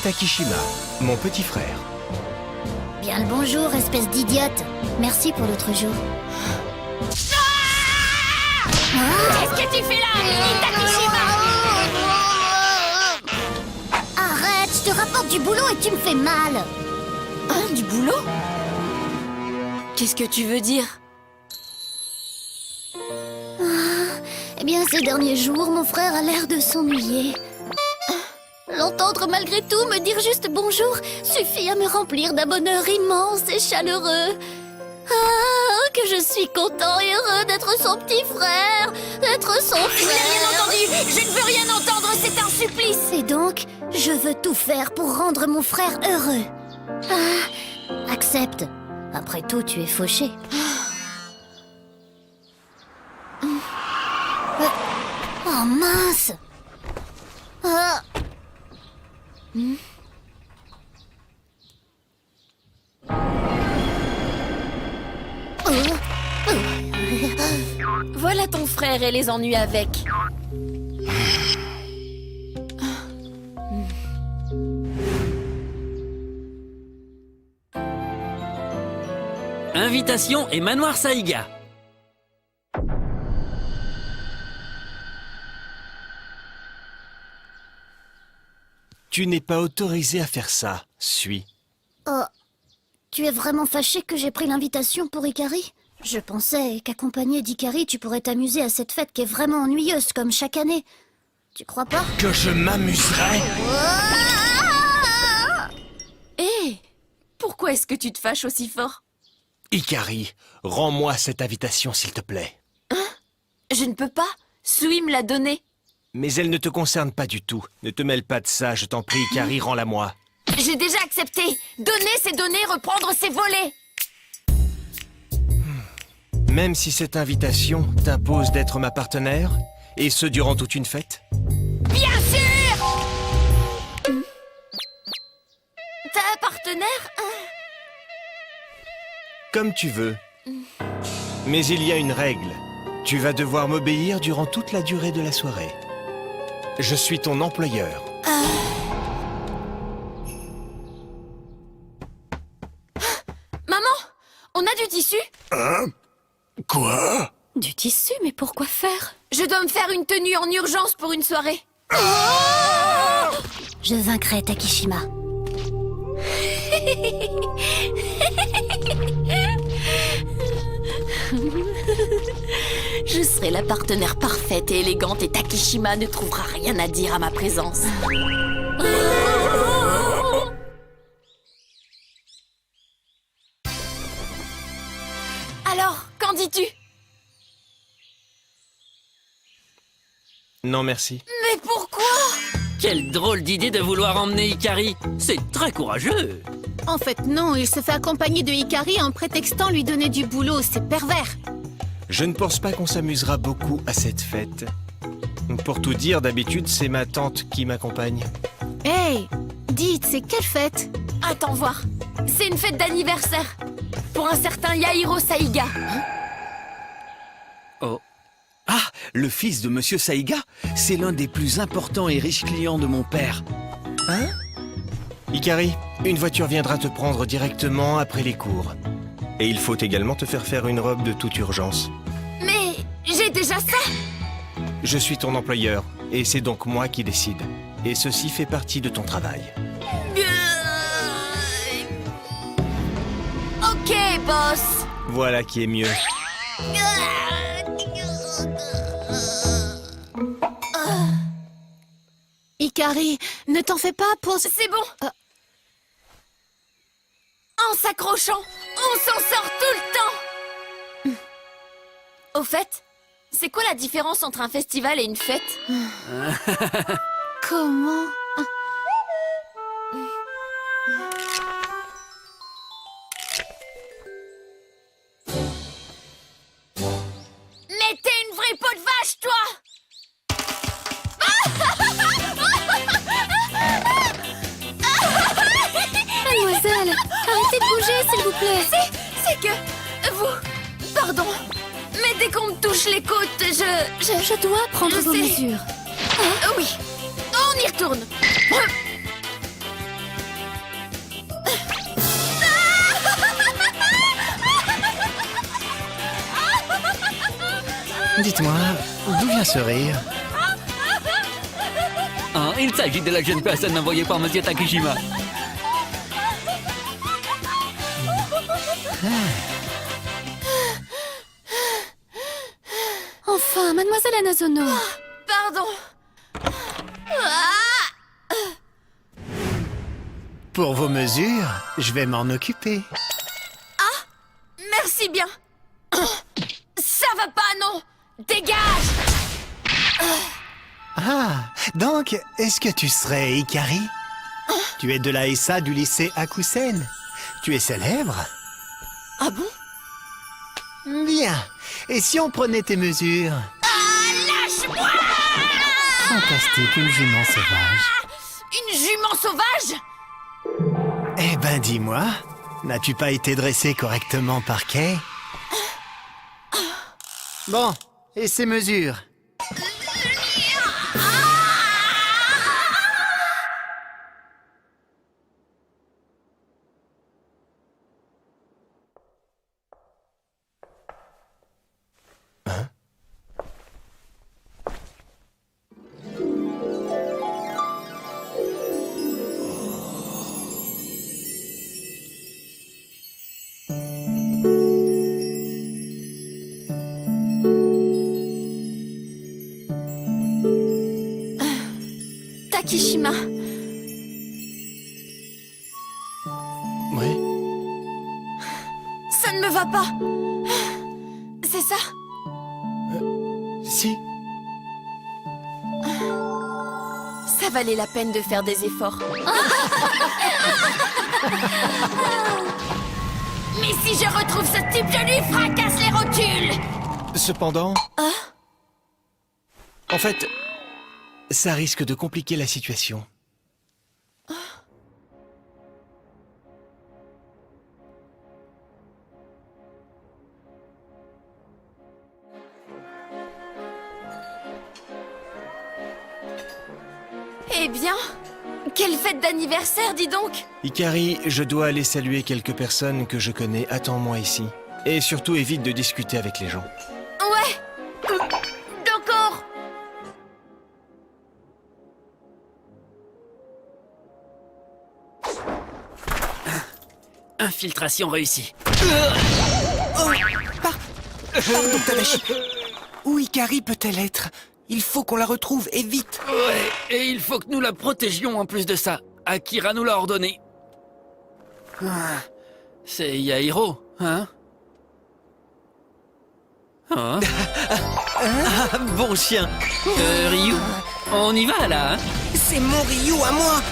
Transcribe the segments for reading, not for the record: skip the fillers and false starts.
Takishima, mon petit frère. Bien le bonjour, espèce d'idiote. Merci pour l'autre jour. Qu'est-ce que tu fais là, Mini Takishima? Arrête, je te rapporte du boulot et tu me fais mal. Hein, du boulot? Qu'est-ce que tu veux dire? Eh bien, ces derniers jours, mon frère a l'air de s'ennuyer. L'entendre malgré tout me dire juste bonjour suffit à me remplir d'un bonheur immense et chaleureux. Ah, que je suis content et heureux d'être son petit frère, d'être son frère. Je n'ai rien entendu. Je ne veux rien entendre, c'est un supplice. Et donc, je veux tout faire pour rendre mon frère heureux. Ah, accepte. Après tout, tu es fauché. Oh mince. Ah. Voilà ton frère et les ennuis avec. Invitation et Manoir Saïga. Tu n'es pas autorisé à faire ça, suis. Oh, tu es vraiment fâché que j'ai pris l'invitation pour Ikari? Je pensais qu'accompagné d'Ikari, tu pourrais t'amuser à cette fête qui est vraiment ennuyeuse, comme chaque année. Tu crois pas? Que je m'amuserais? Hé, pourquoi est-ce que tu te fâches aussi fort? Ikari, rends-moi cette invitation, s'il te plaît. Je ne peux pas. Sui me l'a donnée. Mais elle ne te concerne pas du tout. Ne te mêle pas de ça, je t'en prie, Ikari, rends-la moi. J'ai déjà accepté. Donner, c'est donner, reprendre, c'est voler. Même si cette invitation t'impose d'être ma partenaire, et ce durant toute une fête? Bien sûr. Ta partenaire? Comme tu veux. Mais il y a une règle. Tu vas devoir m'obéir durant toute la durée de la soirée. Je suis ton employeur. Maman, on a du tissu? Quoi? Du tissu, mais pourquoi faire? Je dois me faire une tenue en urgence pour une soirée. Je vaincrai Takishima. Je serai la partenaire parfaite et élégante et Takishima ne trouvera rien à dire à ma présence. Alors, qu'en dis-tu? Non, merci. Mais pourquoi? Quelle drôle d'idée de vouloir emmener Ikari. C'est très courageux. En fait, non, il se fait accompagner de Ikari en prétextant lui donner du boulot, c'est pervers. Je ne pense pas qu'on s'amusera beaucoup à cette fête. Pour tout dire, d'habitude, c'est ma tante qui m'accompagne. Hey, dites, c'est quelle fête? Attends voir. C'est une fête d'anniversaire. Pour un certain Yahiro Saïga. Oh. Ah, le fils de Monsieur Saïga, c'est l'un des plus importants et riches clients de mon père. Hein? Ikari, une voiture viendra te prendre directement après les cours. Et il faut également te faire une robe de toute urgence. Mais j'ai déjà ça. Je suis ton employeur, et c'est donc moi qui décide. Et ceci fait partie de ton travail. Ok, boss. Voilà qui est mieux. Ikari, ne t'en fais pas pour... C'est bon. En s'accrochant, on s'en sort tout le temps. Au fait, c'est quoi la différence entre un festival et une fête? Comment? Mais t'es une vraie peau de vache, toi! Mademoiselle, arrêtez de bouger, s'il vous plaît. C'est que... vous... Pardon. Mais dès qu'on me touche les côtes, Je dois prendre Je vos sais. mesures. Oui. On y retourne. Dites-moi, d'où vient ce rire? Hein, il s'agit de la jeune personne envoyée par Monsieur Takeshima. Enfin, mademoiselle Anazono. Pardon. Pour vos mesures, je vais m'en occuper. Merci bien. Ça va pas, non. Dégage. Ah, donc, est-ce que tu serais Hikari? Tu es de la SA du lycée Akusen. Tu es célèbre? Ah bon? Bien. Et si on prenait tes mesures? Lâche-moi. Fantastique, une jument sauvage. Une jument sauvage? Eh ben, dis-moi, n'as-tu pas été dressé correctement par Kay? Bon, et ces mesures? Takeshima. Oui. Ça ne me va pas. C'est ça? Si. Ça valait la peine de faire des efforts. Mais si je retrouve ce type, je lui fracasse les rotules. Cependant... En fait, ça risque de compliquer la situation. Eh bien, quelle fête d'anniversaire, dis donc. Hikari, je dois aller saluer quelques personnes que je connais. Attends-moi ici. Et surtout, évite de discuter avec les gens. Ouais. D'accord. Infiltration réussie. Pardon, Tadashi. Où Hikari peut-elle être? Il faut qu'on la retrouve, et vite. Ouais, et il faut que nous la protégions en plus de ça. Akira nous l'a ordonné. C'est Yairo, hein? Hein? Bon chien. Ryu, on y va là, hein? C'est mon Ryu à moi.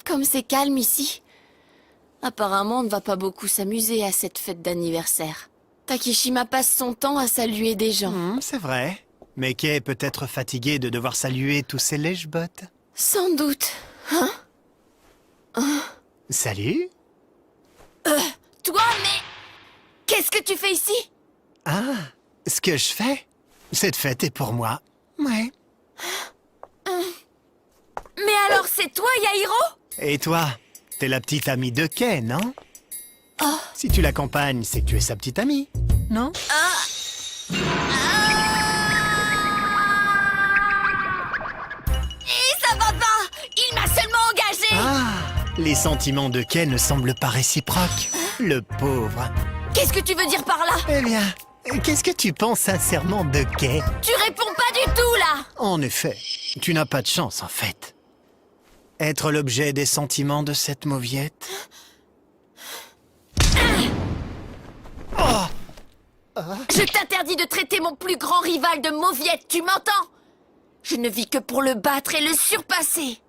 Comme c'est calme ici. Apparemment, on ne va pas beaucoup s'amuser à cette fête d'anniversaire. Takeshima passe son temps à saluer des gens. C'est vrai. Mais Kay est peut-être fatigué de devoir saluer tous ces lèche-bottes. Sans doute. Hein? Salut. Toi, mais... Qu'est-ce que tu fais ici? Ah, ce que je fais? Cette fête est pour moi. Ouais. Mais alors, c'est toi, Yairo? Et toi? T'es la petite amie de Kay, non? Si tu l'accompagnes, c'est que tu es sa petite amie, non? Et ça va pas! Il m'a seulement engagé! Ah, les sentiments de Kay ne semblent pas réciproques. Le pauvre. Qu'est-ce que tu veux dire par là? Eh bien, qu'est-ce que tu penses sincèrement de Kay? Tu réponds pas du tout, là! En effet, tu n'as pas de chance, en fait. Être l'objet des sentiments de cette mauviette. Je t'interdis de traiter mon plus grand rival de mauviette, tu m'entends? Je ne vis que pour le battre et le surpasser.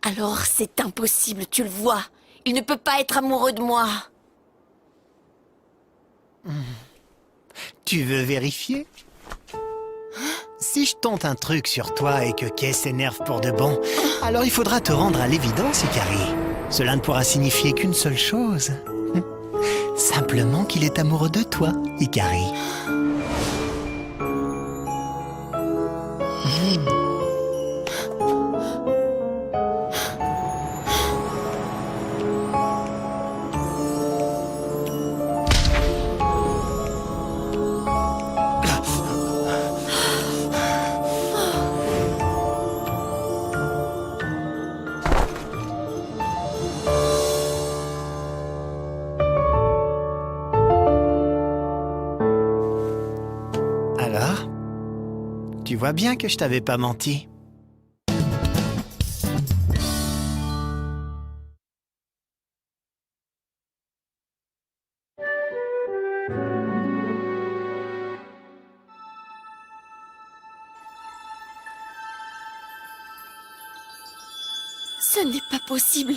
Alors c'est impossible, tu le vois. Il ne peut pas être amoureux de moi. Tu veux vérifier? Si je tente un truc sur toi et que Kay s'énerve pour de bon, alors il faudra te rendre à l'évidence, Hikari. Cela ne pourra signifier qu'une seule chose. Simplement qu'il est amoureux de toi, Hikari. vois bien que je t'avais pas menti. Ce n'est pas possible.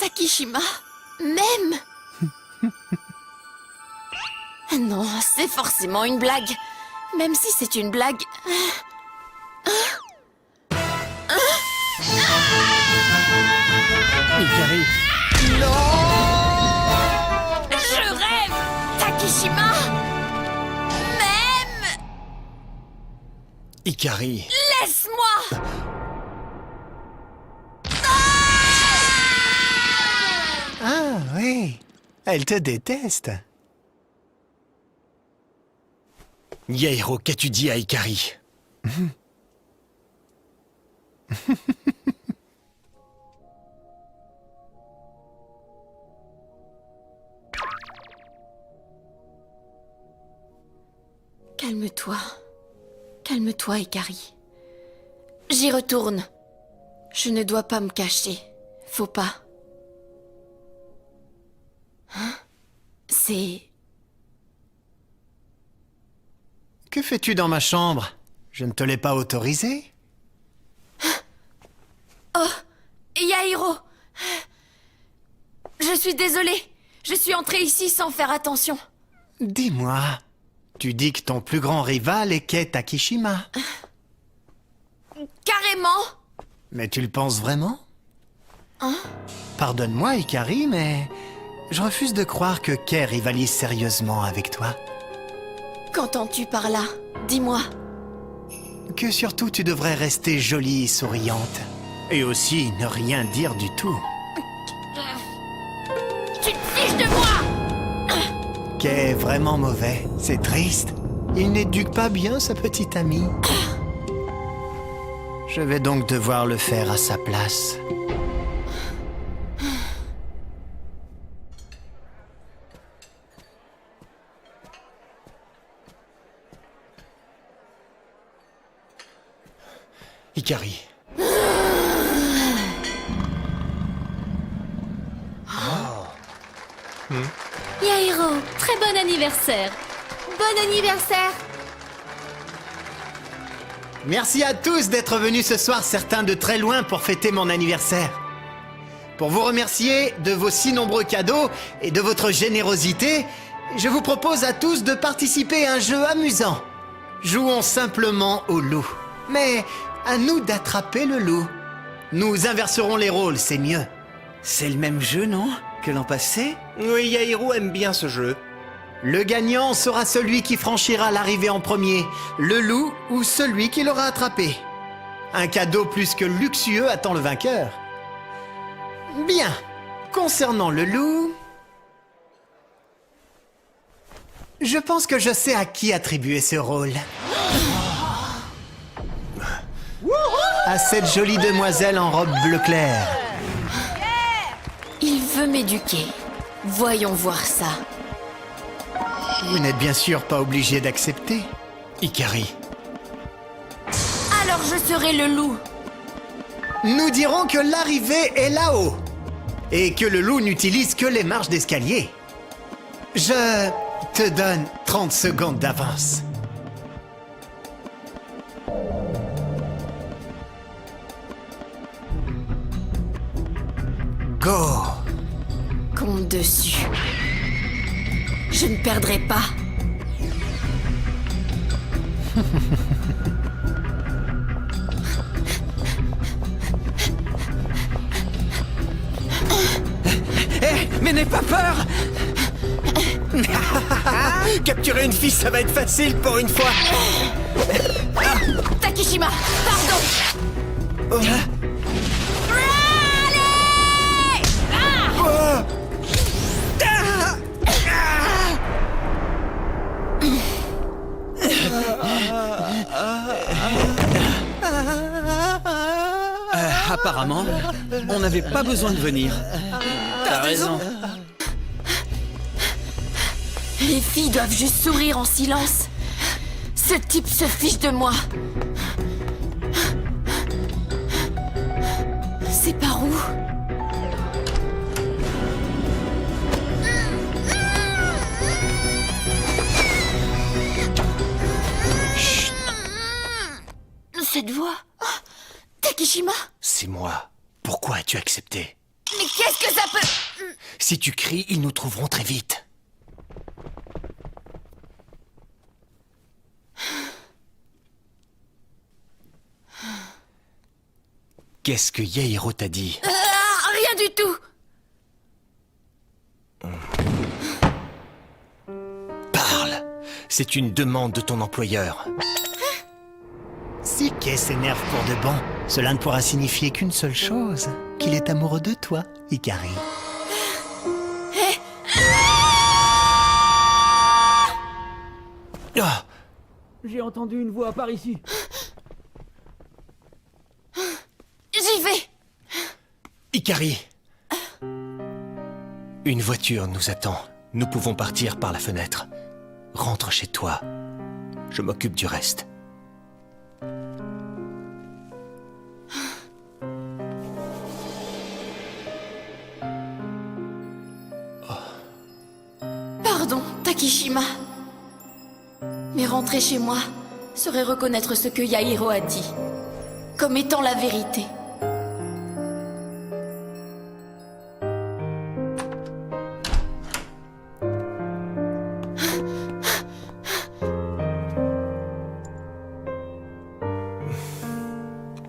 Takishima, même. Non, c'est forcément une blague. Même si c'est une blague. Ikari. Je rêve, Takishima. Même. Ikari. Laisse-moi. Ah oui, elle te déteste. Yairo, qu'as-tu dit à Ikari? Calme-toi. Calme-toi, Ikari. J'y retourne. Je ne dois pas me cacher. Faut pas. Hein? C'est... Que fais-tu dans ma chambre? Je ne te l'ai pas autorisé. Oh, Yairo. Je suis désolée. Je suis entrée ici sans faire attention. Dis-moi, tu dis que ton plus grand rival est Kei Takishima. Carrément. Mais tu le penses vraiment? Hein? Pardonne-moi, Ikari, mais je refuse de croire que Kei rivalise sérieusement avec toi. Qu'entends-tu par là? Dis-moi. Que surtout tu devrais rester jolie et souriante. Et aussi ne rien dire du tout. Tu te fiches de moi! Kei est vraiment mauvais, c'est triste. Il n'éduque pas bien sa petite amie. Je vais donc devoir le faire à sa place. Ikari. Yairo, très bon anniversaire. Bon anniversaire! Merci à tous d'être venus ce soir, certains de très loin, pour fêter mon anniversaire. Pour vous remercier de vos si nombreux cadeaux et de votre générosité, je vous propose à tous de participer à un jeu amusant. Jouons simplement au loup. Mais à nous d'attraper le loup. Nous inverserons les rôles, c'est mieux. C'est le même jeu, non? Que l'an passé? Oui, Yairo aime bien ce jeu. Le gagnant sera celui qui franchira l'arrivée en premier, le loup ou celui qui l'aura attrapé. Un cadeau plus que luxueux attend le vainqueur. Bien. Concernant le loup, je pense que je sais à qui attribuer ce rôle. À cette jolie demoiselle en robe bleu clair. Il veut m'éduquer. Voyons voir ça. Vous n'êtes bien sûr pas obligé d'accepter, Ikari. Alors je serai le loup. Nous dirons que l'arrivée est là-haut et que le loup n'utilise que les marches d'escalier. Je te donne 30 secondes d'avance. Go! Compte dessus. Je ne perdrai pas. Mais n'aie pas peur. Capturer une fille, ça va être facile pour une fois. Takishima, pardon. Apparemment, on n'avait pas besoin de venir. T'as raison. Les filles doivent juste sourire en silence. Ce type se fiche de moi. C'est par où? Chut, Cette voix. Oh, Takeshima? c'est moi. Pourquoi as-tu accepté? Mais qu'est-ce que ça peut... Si tu cries, ils nous trouveront très vite. Qu'est-ce que Yairo t'a dit? Rien du tout. Parle! C'est une demande de ton employeur. Si Kay s'énerve pour de bon, cela ne pourra signifier qu'une seule chose. Qu'il est amoureux de toi, Hikari. Ah, J'ai entendu une voix par ici. J'y vais. Hikari! Une voiture nous attend. Nous pouvons partir par la fenêtre. Rentre chez toi. Je m'occupe du reste. Pardon, Takeshima. Mais rentrer chez moi serait reconnaître ce que Yairo a dit, comme étant la vérité.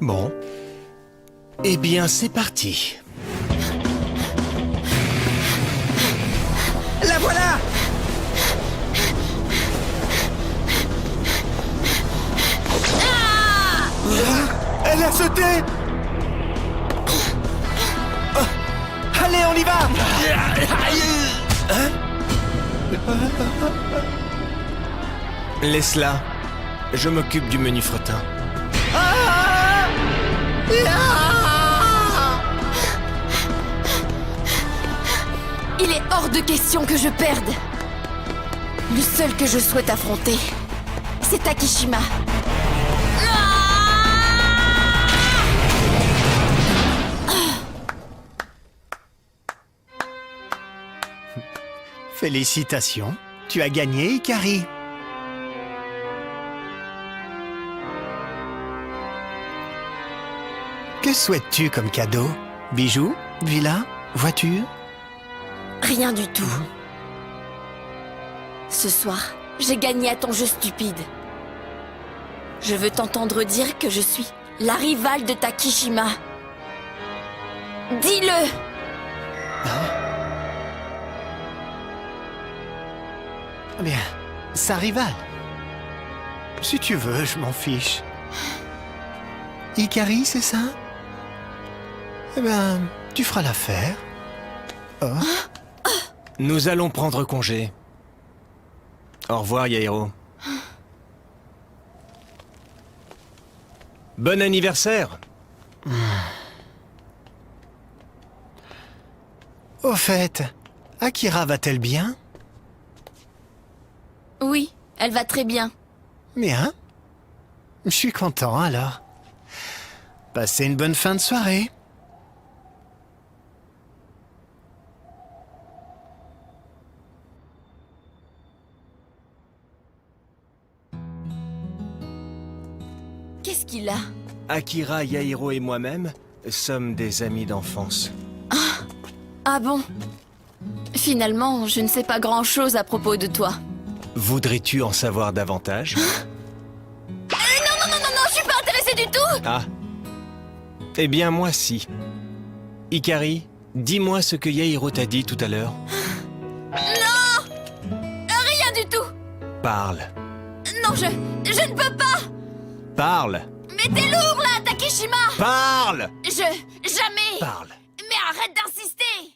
Bon. Eh bien, c'est parti. La voilà! Elle a sauté! Allez, on y va! Laisse-la. Je m'occupe du menu fretin. Il est hors de question que je perde. Le seul que je souhaite affronter, c'est Takeshima. Félicitations. Tu as gagné, Hikari. Que souhaites-tu comme cadeau? Bijoux? Villa? Voiture? Rien du tout. Ce soir, j'ai gagné à ton jeu stupide. Je veux t'entendre dire que je suis la rivale de Takeshima. Dis-le! Bien, sa rivale. Si tu veux, je m'en fiche. Hikari, c'est ça? Eh ben, tu feras l'affaire. Oh. Nous allons prendre congé. Au revoir, Yairo. Bon anniversaire. Au fait, Akira va-t-elle bien? Oui, elle va très bien. Bien. Je suis content alors. Passez une bonne fin de soirée. Qu'est-ce qu'il a? Akira, Yairo et moi-même sommes des amis d'enfance. Ah bon? Finalement, je ne sais pas grand-chose à propos de toi. Voudrais-tu en savoir davantage? Non, je suis pas intéressée du tout! Ah. Eh bien, moi si. Hikari, dis-moi ce que Yairo t'a dit tout à l'heure. Rien du tout! Parle. Non, je ne peux pas! Parle. Mais t'es lourd là, Takeshima! Parle. Jamais! Parle. Mais arrête d'insister!